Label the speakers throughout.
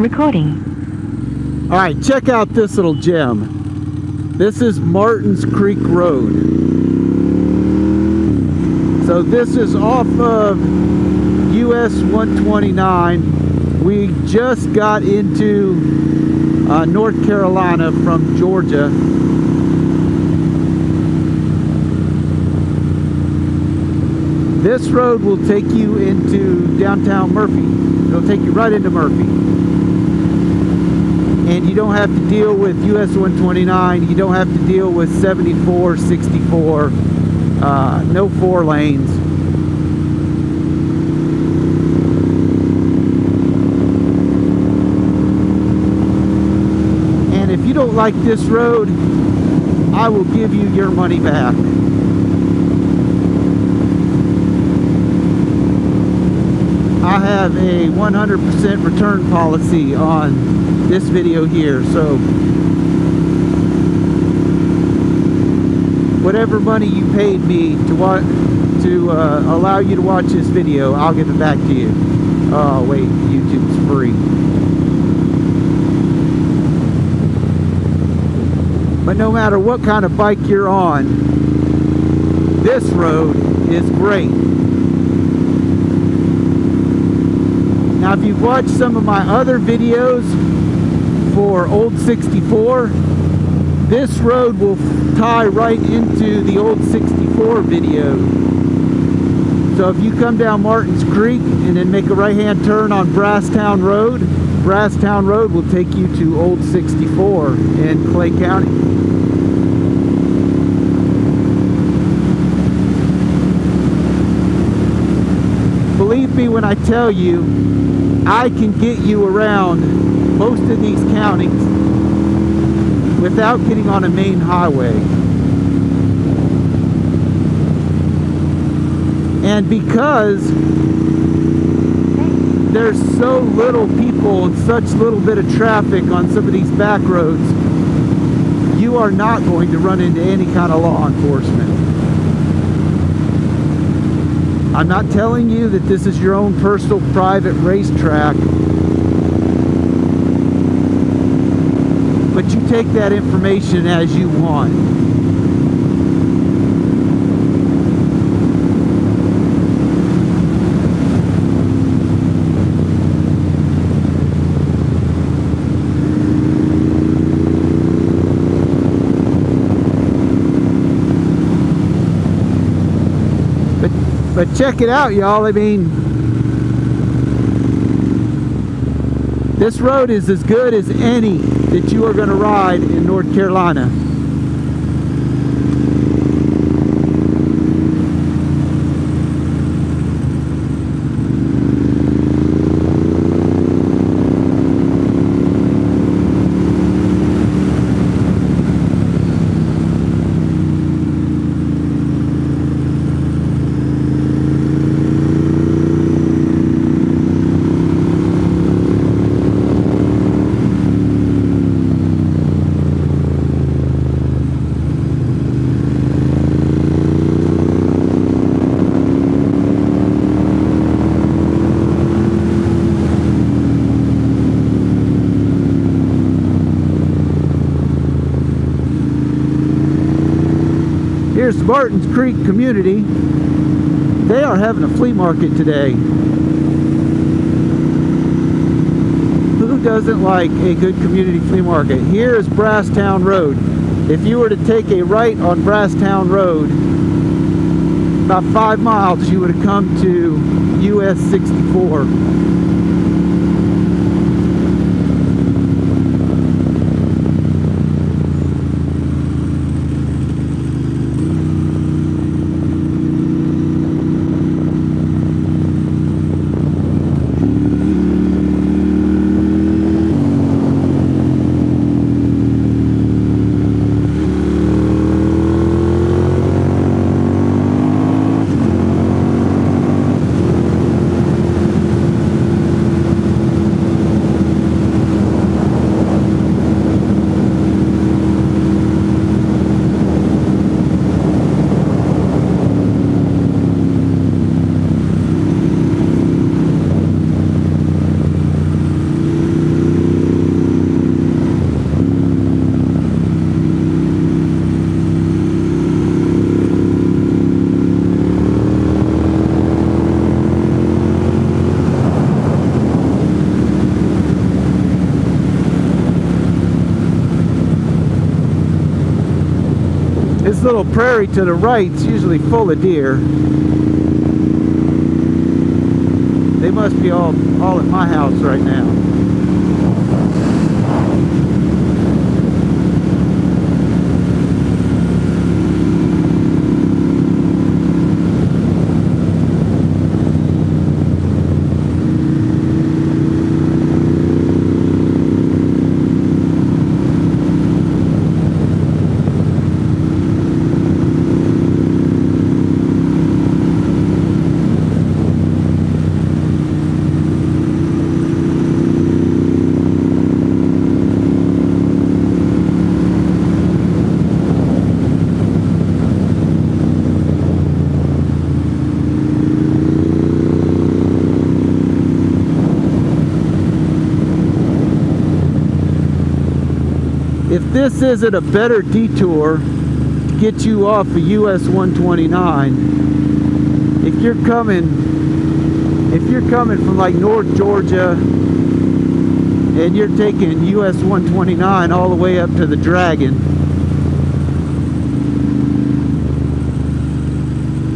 Speaker 1: Recording.
Speaker 2: All right, check out this little gem. This is Martins Creek Road. So this is off of US 129. We just got into North Carolina from Georgia. This road will take you into downtown Murphy. It'll take you right into Murphy. And you don't have to deal with US 129. You don't have to deal with 74, 64. No 4 lanes. And if you don't like this road, I will give you your money back. I have a 100% return policy on this video here, so whatever money you paid me to allow you to watch this video, I'll give it back to you. Oh wait, YouTube's free. But no matter what kind of bike you're on, this road is great. Now, if you've watched some of my other videos for Old 64, this road will tie right into the Old 64 video. So if you come down Martins Creek and then make a right-hand turn on Brasstown Road will take you to Old 64 in Clay County. Believe me when I tell you, I can get you around most of these counties without getting on a main highway. And because there's so little people and such little bit of traffic on some of these back roads, you are not going to run into any kind of law enforcement. I'm not telling you that this is your own personal private racetrack, but you take that information as you want. But check it out, y'all. I mean, this road is as good as any that you are going to ride in North Carolina. Here's the Martins Creek community. They are having a flea market today. Who doesn't like a good community flea market? Here is Brasstown Road. If you were to take a right on Brasstown Road, about 5 miles, you would have come to US 64. little prairie to the right's usually full of deer. They must be all at my house right now. If this isn't a better detour to get you off of US 129, if you're coming from like North Georgia and you're taking US 129 all the way up to the Dragon,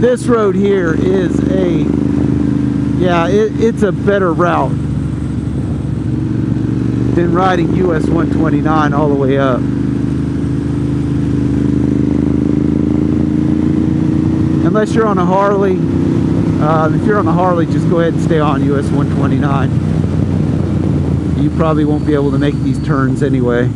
Speaker 2: this road here is it's a better route than riding US 129 all the way up. Unless you're on a Harley. If you're on a Harley, just go ahead and stay on US 129. You probably won't be able to make these turns anyway.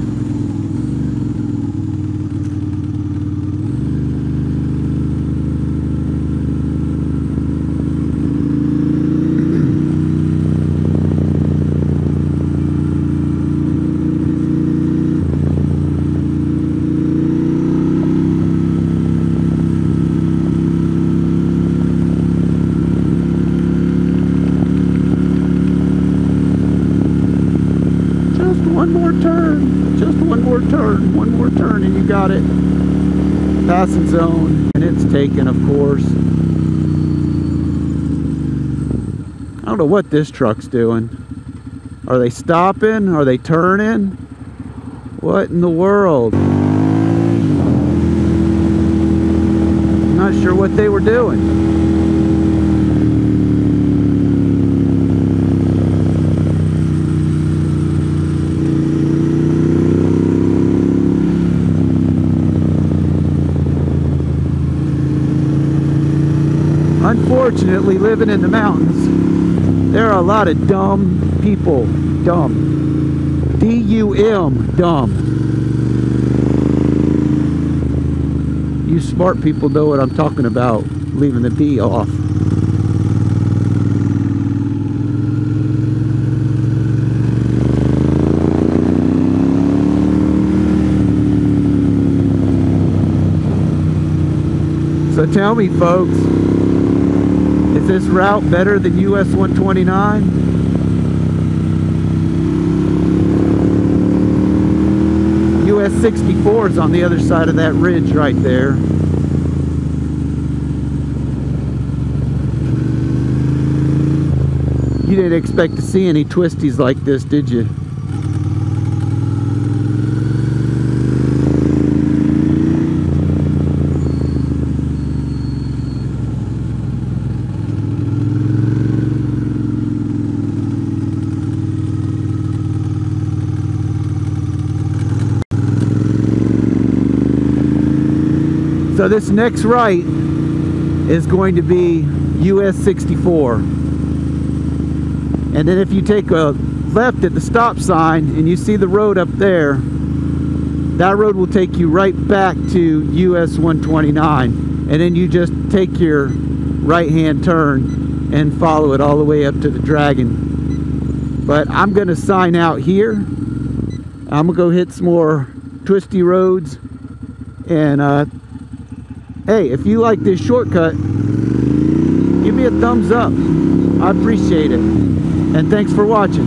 Speaker 2: One more turn and you got it. Passing zone, and it's taken, of course. I don't know what this truck's doing. Are they stopping? Are they turning? What in the world? I'm not sure what they were doing. Unfortunately, living in the mountains, there are a lot of dumb people. Dumb. D-U-M, dumb. You smart people know what I'm talking about, leaving the D off. So tell me, folks, is this route better than US 129? US 64 is on the other side of that ridge right there. You didn't expect to see any twisties like this, did you? So this next right is going to be US 64. And then if you take a left at the stop sign and you see the road up there, that road will take you right back to US 129. And then you just take your right-hand turn and follow it all the way up to the Dragon. But I'm going to sign out here. I'm going to go hit some more twisty roads. And hey, if you like this shortcut, give me a thumbs up. I appreciate it. And thanks for watching.